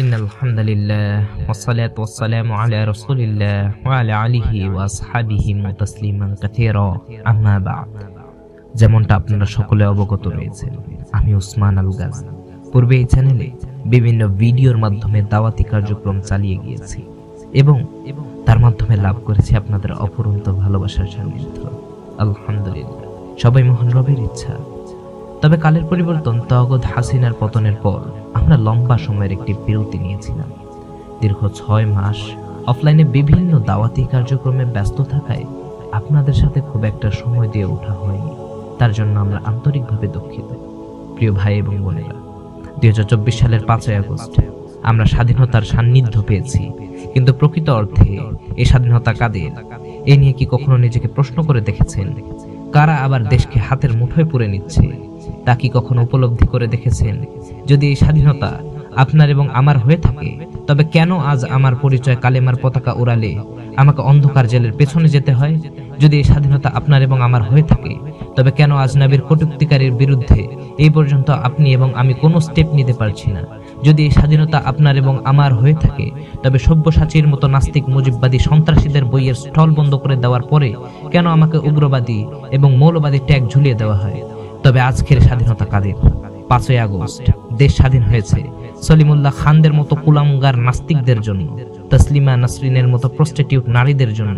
ইন্নাল হামদুলিল্লাহ ওয়াসসালাতু ওয়াসসালামু আলা রাসূলিল্লাহ ওয়া আলা আলিহি ওয়া আসহাবিহি মুতাসলিমান কাসীরা আম্মা বা'দ। যেমনটা আপনারা সকলে অবগত রয়েছেন, আমি উসমান আল গাজী পূর্বে এই চ্যানেলে বিভিন্ন ভিডিওর মাধ্যমে দাওয়াতি কার্যক্রম চালিয়ে গিয়েছি এবং তার মাধ্যমে লাভ করেছি আপনাদের অপরন্ত ভালোবাসার সান্নিধ্য। আলহামদুলিল্লাহ, সবাই মহান রবের ইচ্ছা। তবে কালের পরিবর্তন তওয়াগুত হাসিনার পতনের পর আমরা লম্বা সময়ের একটি বিরতি নিয়েছিলাম। দীর্ঘ 6 মাস অফলাইনে বিভিন্ন দাওয়াতি কার্যক্রমে ব্যস্ত থাকায় আপনাদের সাথে খুব একটা সময় দিয়ে ওঠা হয়নি। তার জন্য আমরা আন্তরিকভাবে দুঃখিত। প্রিয় ভাই এবং বোনেরা, 2024 সালের 5ই আগস্ট আমরা স্বাধীনতার সান্নিধ্য পেয়েছি, কিন্তু প্রকৃত অর্থে এই স্বাধীনতা কাদের? এ নিয়ে কি কখনো নিজেকে প্রশ্ন করে দেখেছেন? কারা আবার দেশকে হাতের মুঠোয় পুরে নিচ্ছে তা কি কখনো উপলব্ধি করে দেখেছেন? যদি এই স্বাধীনতা আপনার এবং আমার হয়ে থাকে, তবে কেন আজ আমার পরিচয় কালেমার পতাকা উড়ালে আমাকে অন্ধকার জেলের পেছনে যেতে হয়? যদি এই স্বাধীনতা আপনার এবং আমার হয়ে থাকে, তবে কেন আজনবীর কটূক্তিকারীর বিরুদ্ধে এই পর্যন্ত আপনি এবং আমি কোনো স্টেপ নিতে পারছি না? যদি এই স্বাধীনতা আপনার এবং আমার হয়ে থাকে, তবে সব্যসাচীর মতো নাস্তিক মুজিববাদী সন্ত্রাসীদের বইয়ের স্টল বন্ধ করে দেওয়ার পরে কেন আমাকে উগ্রবাদী এবং মৌলবাদী ট্যাগ ঝুলিয়ে দেওয়া হয়? তবে আজকের স্বাধীনতা কাদের? 5ই আগস্ট দেশ স্বাধীন হয়েছে সলিমুল্লাহ খানদের মতো কুলাঙ্গার নাস্তিকদের জন্য, তসলিমা নাসরিনের মতো প্রস্টিটিউট নারীদের জন্য।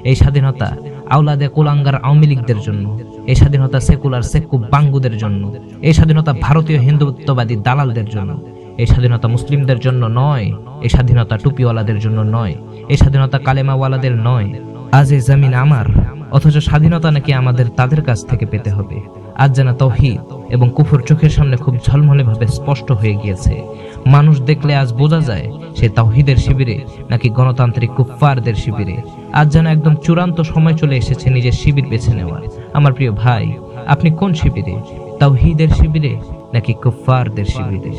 এই স্বাধীনতা আওলাদে কুলাঙ্গার আওয়ামী লীগদের জন্য। এই স্বাধীনতা সেকুলার সেক্কু বাঙ্গুদের জন্য। এই স্বাধীনতা ভারতীয় হিন্দুত্ববাদী দালালদের জন্য। এই স্বাধীনতা মুসলিমদের জন্য নয়। এই স্বাধীনতা টুপিওয়ালাদের জন্য নয়। এই স্বাধীনতা কালেমাওয়ালাদের নয়। আজ এই জমিন আমার, অথচ স্বাধীনতা নাকি আমাদের তাদের কাছ থেকে পেতে হবে। আজ যেন তাওহীদ এবং কুফর চোখের সামনে খুব ঝলমলে ভাবে স্পষ্ট হয়ে গিয়েছে। মানুষ দেখলে আজ বোঝা যায় সে তাওহীদের শিবিরে নাকি গণতান্ত্রিক কুফফারদের শিবিরে। আজ যেন একদম চূড়ান্ত সময় চলে এসেছে নিজের শিবির বেছে নেওয়ার। আমার প্রিয় ভাই, আপনি কোন শিবিরে? তাওহীদের শিবিরে নাকি কুফফারদের শিবিরে?